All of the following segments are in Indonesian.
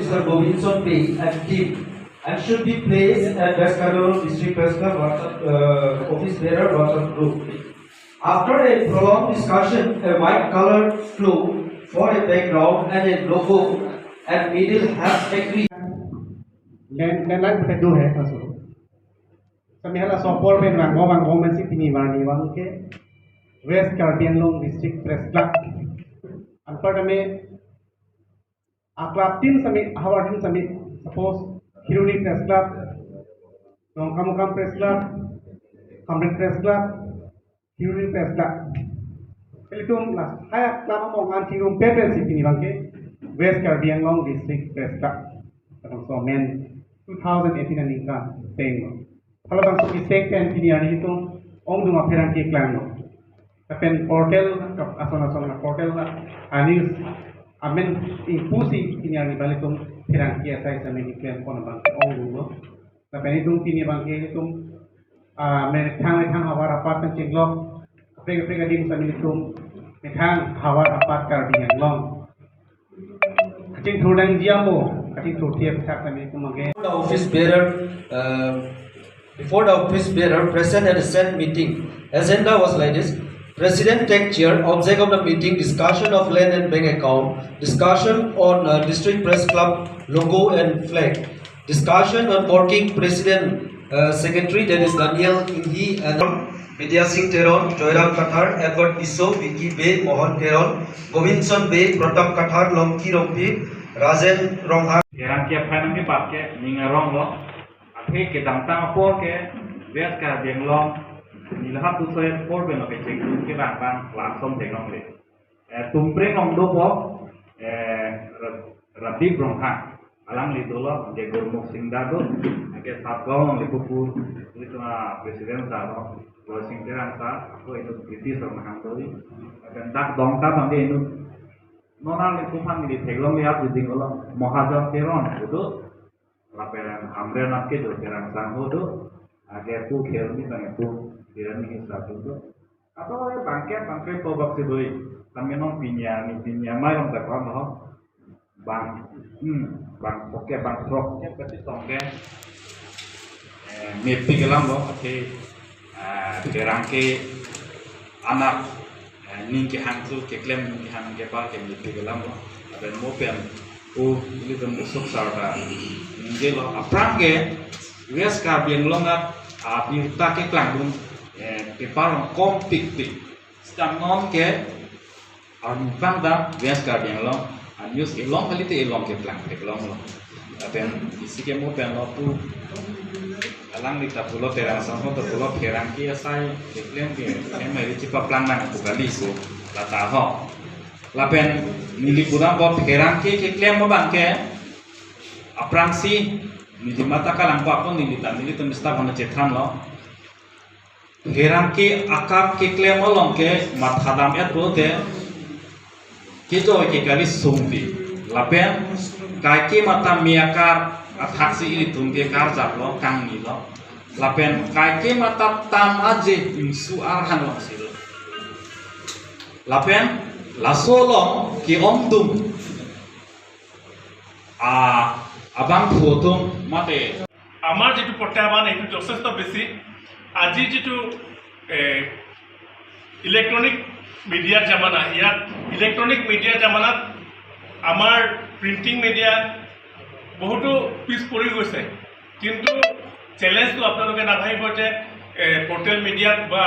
Mr. Robinson Bay and team and should be placed at West Carolina District Press Club office bearer WhatsApp group. After a prolonged discussion, a white colored flew for a background and a logo and middle have agreed. Land kita do है kaso. Kami hala support pen bang government si pini warni bang ke West Cardian District Press Club. Anpar में club sami Howard sami suppose Hiruni Press Club, Kamukam Press Club, Kamrit Press Club, Hiruni Press Club. Itu lah. Hai club mau ngan Hirum Press si pini bang ke West Cardian District Press Club. So men 2018 ani ka teng. Kalau bang so mistake pen pini ani itu ong duma peran ke plan no. Pen portal asona portal ani amen impusi pini ani balik tum peran ke sai sa me plan kono bang ong duma. Pen itu pini bang ke itu men thang hawar apat pen chinglok prega dim sa mi tum men thang hawar apat kar ding long. Kacing thudang jiamo The office bearer, before the office bearer present at a set meeting, agenda was like this: President take chair, object of the meeting, discussion of land and bank account, discussion on district press club logo and flag, discussion on working president, secretary, that is Daniel Inhi, and Vidya Singh Teron, Joyram Kathar, Edward Iso, Vicky Bay, Mohan Teron, Govindson Bay, Pratap Kathar, Longki Rompi, Rajen Rongha. Yang kia panang ke bab ke ningarong lo, akhir ke tangtang por ke bias ka biang long, nilahat tu saya por beno ke cek tu ke bang langsung tengok le. Tumpre ngom do po, Radib Rongha, alang li dolo, je Gurmukh Singh Dado, ke satgong li kupu, itu presiden sa, Gurmukh Singh Terang sa, aku itu British orang Hangzhou, dan tak dong tak bang itu. Nona ni kumpan ni teglong lihat di tinggal Mohajan Teron itu laporan Amren ke do Terang Sangho do agar tu khel ni bang tu dia ni satu tu atau ya bangke tobak si doi kami non pinya mai orang tak faham bahwa bang oke bang trok nya pasti tongke mepi kelam lo oke Terang ke anak ning ke hangsu ke klem ke hang ke par ke mipi gelam lo aben mo pen ini tem usuk sarta ninge lo aprang ke wes ka bien longat api ta ke klang ke par kom tik stam non ke an bang da wes ka bien lo an use ke long kali te long ke klang ke long lo aben isi ke mo pen lo tu alang di tapulo Terang Sangho tapulo Terang kia sai keklem ke emai cipa planang bukali so lata ho lapen nili kurang bo Terang ke keklem bang ke aprang si nili mata kalang pa pun nili tem staf hona cethan lo Terang ke akap keklem long ke mathadam et bo ke kito ke kali sumbi lapen kai ke mata miakar atraksi ini tungke karjak lo kang ni lo lapen kai ke mata tam aje insu arhan lo silo lapen laso lo ki omdum abang photum mate আমার যেটো প্ৰত্যাহ্বান এইটো যথেষ্ট বেছি আজি যেটো ইলেক্ট্ৰনিক মিডিয়াৰ জামানা ইয়াত ইলেক্ট্ৰনিক মিডিয়াৰ জামানাত আমাৰ প্ৰিণ্টিং মিডিয়া বহুতো পিছ পৰি গৈছে কিন্তু চ্যালেঞ্জটো আপোনালোকে নাভাবিব যে পোৰ্টেল মিডিয়াত বা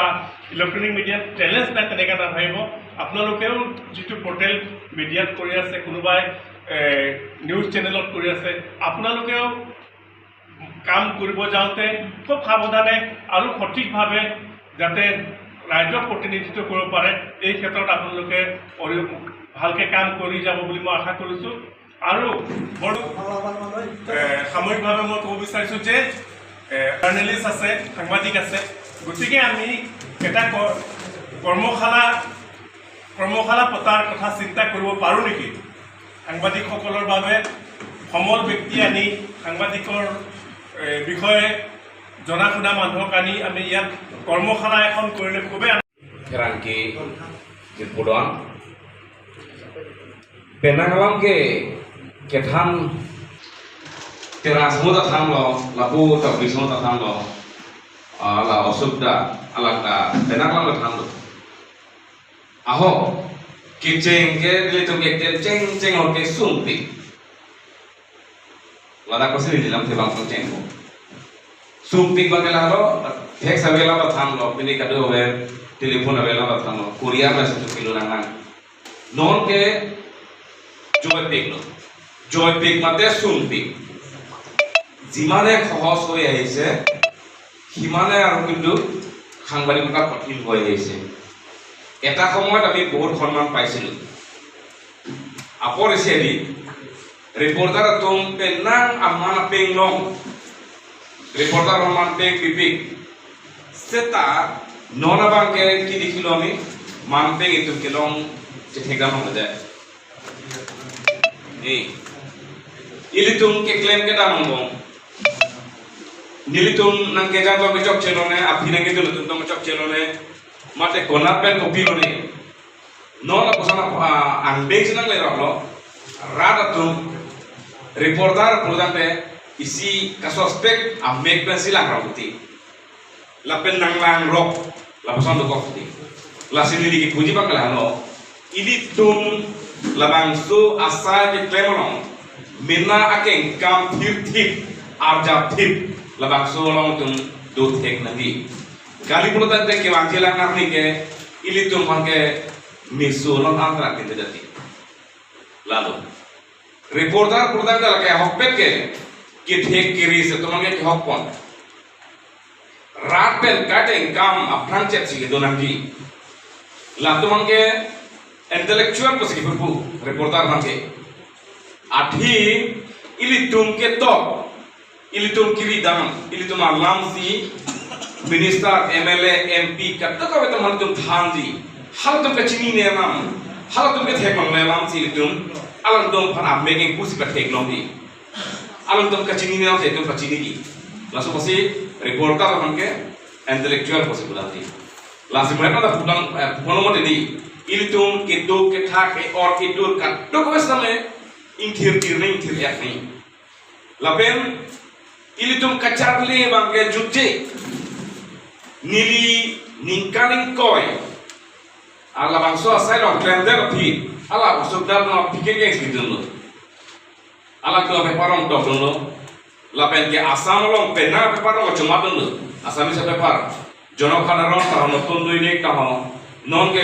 ইলেক্ট্ৰনিক মিডিয়াত চ্যালেঞ্জ নাই তেনেকৈ নাভাবিব আপোনালোকেও যিটো পোৰ্টেল মিডিয়াত কৰি আছে কোনোবাই নিউজ চেনেলত কৰি আছে আপোনালোকেও কাম কৰিব যাওঁতে খুব সাৱধানে আৰু সঠিকভাৱে যাতে ৰাজ্যক প্ৰতিনিধিত্ব কৰিব পাৰে এই ক্ষেত্ৰত আপোনালোকে ভালকৈ কাম কৰি যাব বুলি মই আশা কৰিছোঁ আৰু সাময়িকভাৱে মই ক'ব বিচাৰিছোঁ যে জাৰ্নেলিষ্ট আছে সাংবাদিক আছে গতিকে আমি এটা কৰ্মশালা পতাৰ কথা চিন্তা কৰিব পাৰোঁ নেকি সাংবাদিকসকলৰ বাবে সমল ব্যক্তি আনি সাংবাদিকৰ বিষয়ে জনা শুনা মানুহক আনি আমি ইয়াত কৰ্মশালা এখন কৰিলে খুবেই Rangki Jepudon Penanglang ke tham teras mo ta tham lo lapu ta bismo ta tham lo la osubda ala ta benak la tham lo aho kitchen ke le to ke cheng cheng or ke sumpi lada ko sini dilam te bang cheng ko sumpi bagela lo thek sabela ba tham lo pini kado we telepon avela ba tham lo korea ma su kilo nangan non ke joy pig mate sumpi jimane khos hoi aise himane aru kintu সাংবাদিক কথা কঠিন হৈ আহিছে এটা সময়ত আমি বহুত সম্মান পাইছিলো আপৰ এসেদি রিপোর্টার তুম पे nang amana peng long reporter roman peng pipik seta nona bangke ki dikhilo ami man peng itu kelong chethegram ho jaye ei ilitum ke claim ke damong bong nilitum nang ke jang to chok chelone apine ke tum to chok chelone mate kona pen kopilo ni nona kosana anbeng sinang le rolo rada tum reporter prudente isi kasuspek amek pen silang rauti la pen nang lang rok la pasan do kokti la sini ligi puji bakal halo ini tum la bangsu asa ke klemon minna akeng kam thip arja thip la bangsu long tum do thek nagi kali prudente ke wangela narni ke ili tum hanke misu long antra ke jati lalu reporter prudente la ke hokpet ke कि ठेक किरी से तुमने के हक पॉन रात पे काटिंग काम अपना चेक सी दो नंगी ला तुमने के इंटेलेक्चुअल को सिर्फ बुक रिपोर्टर मांगे आठी इली तुम के तो इली तुम किरी दाम इली तुम आलाम सी मिनिस्टर एमएलए एमपी कत्तो का वेतन मन तुम थान दी हाल तुम के चिनी ने नाम हाल तुम के ठेक मंगले नाम सी तुम अलग तुम फन आप मेकिंग कुछ का ठेक नोंगी alam tum kacini ni namse tum kacini ki lasu pasi reporter man ke intellectual pasi bulati lasu mereka da putang ponomote ni ili tum ke do ke tha ke or ke dur ka do ko samne inthir yak ni lapen ili tum kacharle bang ke jutte nili ningkaning koi ala bangso asai lo trender thi ala usudar no pike ke experience ala ko pe parom to lo la pen ke asam long pe na pe parom chuma lo asami se pe par jono khana ron ta no ton doi ne ka ho non ke